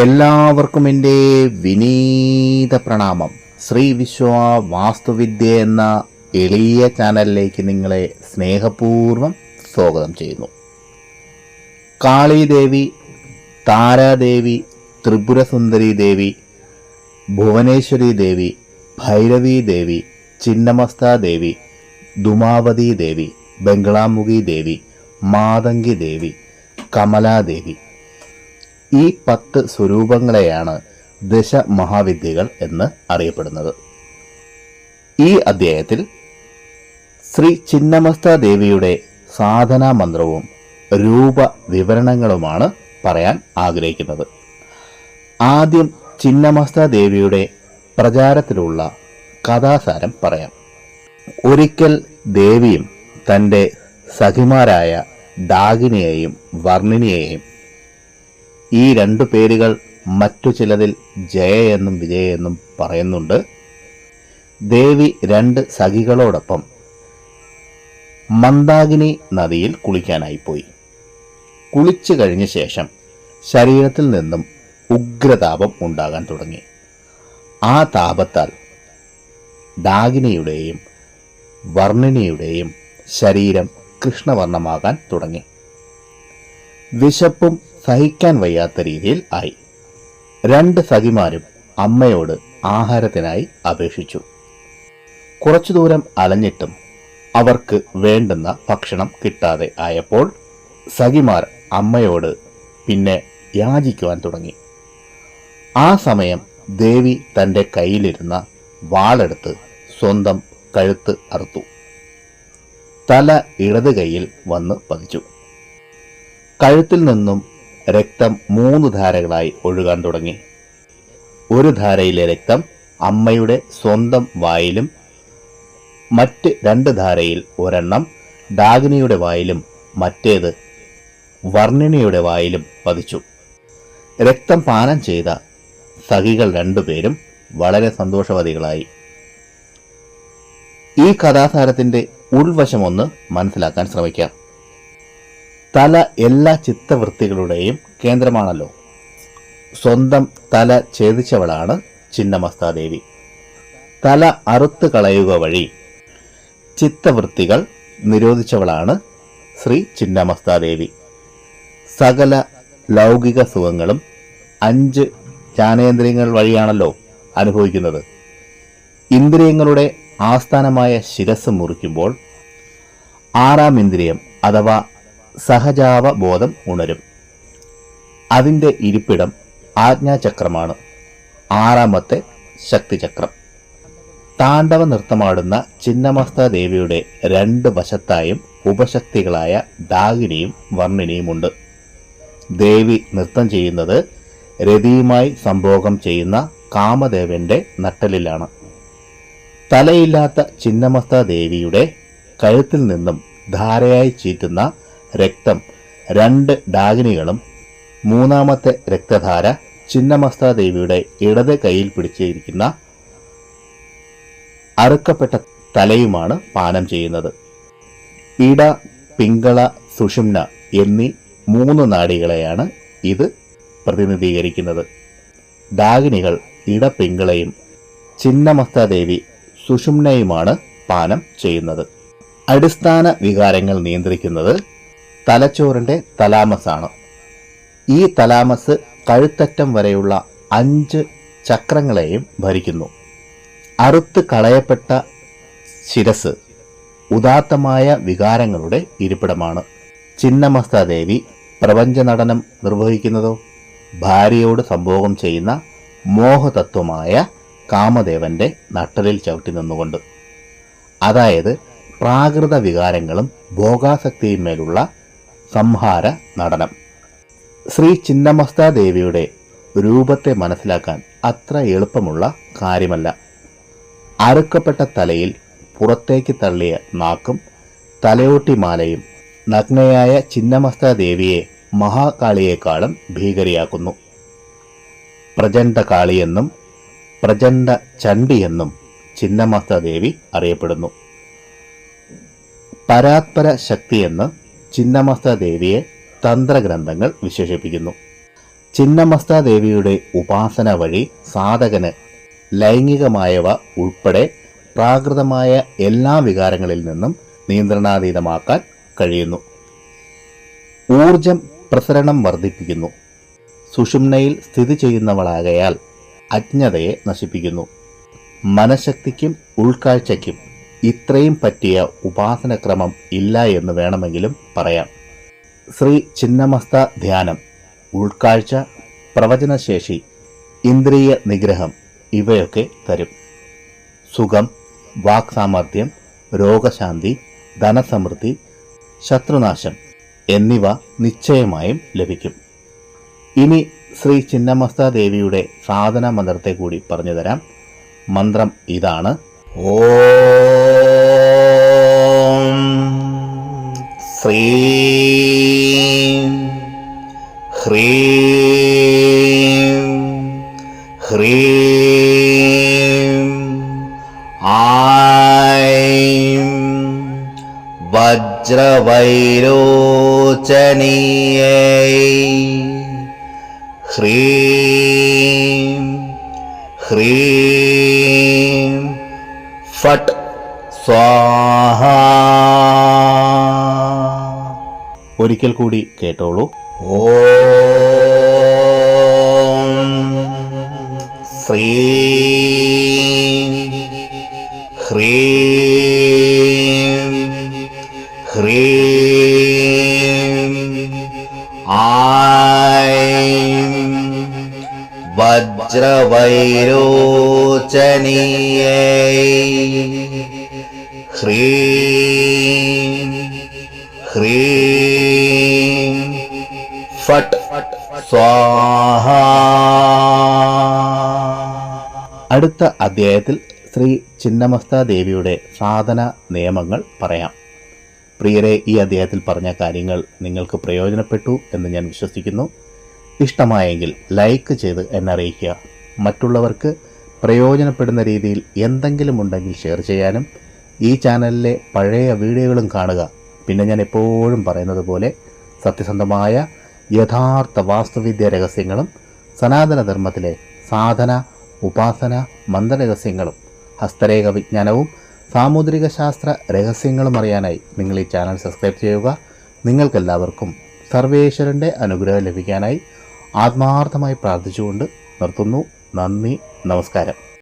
എല്ലാവർക്കും എൻ്റെ വിനീത പ്രണാമം. ശ്രീ വിശ്വ വാസ്തുവിദ്യ എന്ന എളിയ ചാനലിലേക്ക് നിങ്ങളെ സ്നേഹപൂർവ്വം സ്വാഗതം ചെയ്യുന്നു. കാളീദേവി, താരാദേവി, ത്രിപുരസുന്ദരി ദേവി, ഭുവനേശ്വരി ദേവി, ഭൈരവി ദേവി, ചിന്നമസ്ത ദേവി, ദുമാവതി ദേവി, ബംഗ്ലാമുഖി ദേവി, മാതങ്കി ദേവി, കമലാദേവി, ഈ 10 സ്വരൂപങ്ങളെയാണ് ദശമഹാവിദ്യകൾ എന്ന് അറിയപ്പെടുന്നത്. ഈ അധ്യായത്തിൽ ശ്രീ ചിന്നമസ്ത ദേവിയുടെ സാധനാ മന്ത്രവും രൂപ വിവരണങ്ങളുമാണ് പറയാൻ ആഗ്രഹിക്കുന്നത്. ആദ്യം ചിന്നമസ്ത ദേവിയുടെ പ്രചാരത്തിലുള്ള കഥാസാരം പറയാം. ഒരിക്കൽ ദേവിയും തൻ്റെ സഖിമാരായ ഡാകിനിയെയും വർണ്ണിനിയെയും, ഈ 2 പേരുകൾ മറ്റു ചിലതിൽ ജയ എന്നും വിജയ എന്നും പറയുന്നുണ്ട്, ദേവി 2 സഖികളോടൊപ്പം മന്ദാകിനി നദിയിൽ കുളിക്കാനായി പോയി. കുളിച്ചു കഴിഞ്ഞ ശേഷം ശരീരത്തിൽ നിന്നും ഉഗ്രതാപം ഉണ്ടാകാൻ തുടങ്ങി. ആ താപത്താൽ ഡാകിനിയുടെയും വർണ്ണിനിയുടെയും ശരീരം കൃഷ്ണവർണ്ണമാകാൻ തുടങ്ങി. വിശപ്പും സഹിക്കാൻ വയ്യാത്ത രീതിയിൽ ആയി. 2 സഖിമാരും അമ്മയോട് ആഹാരത്തിനായി അപേക്ഷിച്ചു. കുറച്ചു ദൂരം അലഞ്ഞിട്ടും അവർക്ക് വേണ്ടുന്ന ഭക്ഷണം കിട്ടാതെ ആയപ്പോൾ സഖിമാർ അമ്മയോട് പിന്നെ യാചിക്കുവാൻ തുടങ്ങി. ആ സമയം ദേവി തൻ്റെ കയ്യിലിരുന്ന വാളെടുത്ത് സ്വന്തം കഴുത്ത് അറുത്തു. തല ഇടത് കൈയിൽ വന്ന് പതിച്ചു. കഴുത്തിൽ നിന്നും രക്തം 3 ധാരകളായി ഒഴുകാൻ തുടങ്ങി. ഒരു ധാരയിലെ രക്തം അമ്മയുടെ സ്വന്തം വായിലും മറ്റ് 2 ധാരയിൽ ഒരെണ്ണം ഡാകിനിയുടെ വായിലും മറ്റേത് വർണ്ണിനിയുടെ വായിലും പതിച്ചു. രക്തം പാനം ചെയ്ത സഖികൾ 2 പേരും വളരെ സന്തോഷവതികളായി. ഈ കഥാസാരത്തിന്റെ ഉൾവശമൊന്ന് മനസ്സിലാക്കാൻ ശ്രമിക്കാം. തല എല്ലാ ചിത്തവൃത്തികളുടെയും കേന്ദ്രമാണല്ലോ. സ്വന്തം തല ഛേദിച്ചവളാണ് ചിന്നമസ്താദേവി. തല അറുത്ത് കളയുക വഴി ചിത്തവൃത്തികൾ നിരോധിച്ചവളാണ് ശ്രീ ചിന്നമസ്താദേവി. സകല ലൗകിക സുഖങ്ങളും 5 ജ്ഞാനേന്ദ്രിയങ്ങൾ വഴിയാണല്ലോ അനുഭവിക്കുന്നത്. ഇന്ദ്രിയങ്ങളുടെ ആസ്ഥാനമായ ശിരസ് മുറിക്കുമ്പോൾ 6ാം ഇന്ദ്രിയം അഥവാ സഹജാവബോധം ഉണരും. അതിൻ്റെ ഇരിപ്പിടം ആജ്ഞാചക്രമാണ്, 6ാമത്തെ ശക്തിചക്രം. താണ്ഡവ നൃത്തമാടുന്ന ചിന്നമസ്ത ദേവിയുടെ 2 വശത്തായും ഉപശക്തികളായ ഡാകിനിയും വർണ്ണിനിയുമുണ്ട്. ദേവി നൃത്തം ചെയ്യുന്നത് രതിയുമായി സംഭോഗം ചെയ്യുന്ന കാമദേവന്റെ നട്ടലിലാണ്. തലയില്ലാത്ത ചിന്നമസ്ത ദേവിയുടെ കഴുത്തിൽ നിന്നും ധാരയായി ചീറ്റുന്ന രക്തം 2 ഡാകിനികളും 3ാമത്തെ രക്തധാര ചിന്നമസ്ത ദേവിയുടെ ഇടത് കൈയിൽ പിടിച്ചിരിക്കുന്ന അറുക്കപ്പെട്ട തലയുമാണ് പാനം ചെയ്യുന്നത്. ഇട, പിങ്കള, സുഷുമ്ന എന്നീ 3 നാഡികളെയാണ് ഇത് പ്രതിനിധീകരിക്കുന്നത്. ഡാകിനികൾ ഇടപിങ്കളയും ചിന്നമസ്ത ദേവി സുഷുമ്നയുമാണ് പാനം ചെയ്യുന്നത്. അടിസ്ഥാന വികാരങ്ങൾ നിയന്ത്രിക്കുന്നത് തലച്ചോറിന്റെ തലാമസാണ്. ഈ തലാമസ് കഴുത്തറ്റം വരെയുള്ള 5 ചക്രങ്ങളെയും ഭരിക്കുന്നു. അറുത്ത് കളയപ്പെട്ട ശിരസ് ഉദാത്തമായ വികാരങ്ങളുടെ ഇരിപ്പിടമാണ്. ചിന്നമസ്ത ദേവി പ്രപഞ്ച നടനം നിർവഹിക്കുന്നതോ ഭാര്യയോട് സംഭോഗം ചെയ്യുന്ന മോഹതത്വമായ കാമദേവന്റെ നട്ടലിൽ ചവിട്ടി നിന്നുകൊണ്ട്. അതായത് പ്രാകൃത വികാരങ്ങളും ഭോഗാസക്തിയുമേലുള്ള സംഹാര നടനം. ശ്രീ ചിന്നമസ്ത ദേവിയുടെ രൂപത്തെ മനസ്സിലാക്കാൻ അത്ര എളുപ്പമുള്ള കാര്യമല്ല. അറുക്കപ്പെട്ട തലയിൽ പുറത്തേക്ക് തള്ളിയ നാക്കും തലയോട്ടിമാലയും നഗ്നയായ ചിന്നമസ്ത ദേവിയെ മഹാകാളിയേക്കാളും ഭീകരിയാക്കുന്നു. പ്രചണ്ഡ കാളിയെന്നും പ്രചണ്ഡ ചണ്ഡിയെന്നും ചിന്നമസ്ത ദേവി അറിയപ്പെടുന്നു. പരാത്പര ശക്തിയെന്ന് ചിന്നമസ്ത ദേവിയെ തന്ത്രഗ്രന്ഥങ്ങൾ വിശേഷിപ്പിക്കുന്നു. ചിന്നമസ്താദേവിയുടെ ഉപാസന വഴി സാധകന് ലൈംഗികമായവ ഉൾപ്പെടെ പ്രാകൃതമായ എല്ലാ വികാരങ്ങളിൽ നിന്നും നിയന്ത്രണാതീതമാക്കാൻ കഴിയുന്നു. ഊർജം പ്രസരണം വർദ്ധിപ്പിക്കുന്നു. സുഷുമ്നയിൽ സ്ഥിതി ചെയ്യുന്നവളാകയാൽ അജ്ഞതയെ നശിപ്പിക്കുന്നു. മനഃശക്തിക്കും ഉൾക്കാഴ്ചയ്ക്കും ഇത്രയും പറ്റിയ ഉപാസനക്രമം ഇല്ല എന്ന് വേണമെങ്കിലും പറയാം. ശ്രീ ചിന്നമസ്ത ധ്യാനം ഉൾക്കാഴ്ച, പ്രവചനശേഷി, ഇന്ദ്രിയ നിഗ്രഹം ഇവയൊക്കെ തരും. സുഖം, വാക്സാമർഥ്യം, രോഗശാന്തി, ധനസമൃദ്ധി, ശത്രുനാശം എന്നിവ നിശ്ചയമായും ലഭിക്കും. ഇനി ശ്രീ ചിന്നമസ്താദേവിയുടെ സാധന മന്ത്രത്തെ കൂടി പറഞ്ഞു തരാം. മന്ത്രം ഇതാണ്: ഓം ശ്രീം ഹ്രീം ഹ്രീം ഐം വജ്രവൈരോചനീയൈ ഹ്രീം ഹ്രീം ഫട്ട് സ്വാഹ. ഒരിക്കൽ കൂടി കേട്ടോളൂ. ഓം ശ്രീം ഹ്രീം ഹ്രീം ഐം വജ്രവൈരോചനീയൈ ഹ്രീം ഹ്രീം ഫട്ട് സ്വാഹ. അടുത്ത അധ്യായത്തിൽ ശ്രീ ചിന്നമസ്താദേവിയുടെ സാധന നിയമങ്ങൾ പറയാം. പ്രിയരെ, ഈ അധ്യായത്തിൽ പറഞ്ഞ കാര്യങ്ങൾ നിങ്ങൾക്ക് പ്രയോജനപ്പെട്ടു എന്ന് ഞാൻ വിശ്വസിക്കുന്നു. ഇഷ്ടമായെങ്കിൽ ലൈക്ക് ചെയ്ത് എന്നെ അറിയിക്കുക. മറ്റുള്ളവർക്ക് പ്രയോജനപ്പെടുന്ന രീതിയിൽ എന്തെങ്കിലും ഉണ്ടെങ്കിൽ ഷെയർ ചെയ്യാനും, ഈ ചാനലിലെ പഴയ വീഡിയോകളും കാണുക. പിന്നെ ഞാൻ എപ്പോഴും പറയുന്നത് പോലെ സത്യസന്ധമായ യഥാർത്ഥ വാസ്തുവിദ്യ രഹസ്യങ്ങളും സനാതനധർമ്മത്തിലെ സാധന, ഉപാസന, മന്ത്രരഹസ്യങ്ങളും ഹസ്തരേഖ വിജ്ഞാനവും സാമുദ്രിക ശാസ്ത്ര രഹസ്യങ്ങളും അറിയാനായി നിങ്ങൾ ഈ ചാനൽ സബ്സ്ക്രൈബ് ചെയ്യുക. നിങ്ങൾക്കെല്ലാവർക്കും സർവേശ്വരൻ്റെ അനുഗ്രഹം ലഭിക്കാനായി ആത്മാർത്ഥമായി പ്രാർത്ഥിച്ചുകൊണ്ട് നിർത്തുന്നു. നന്ദി, നമസ്കാരം.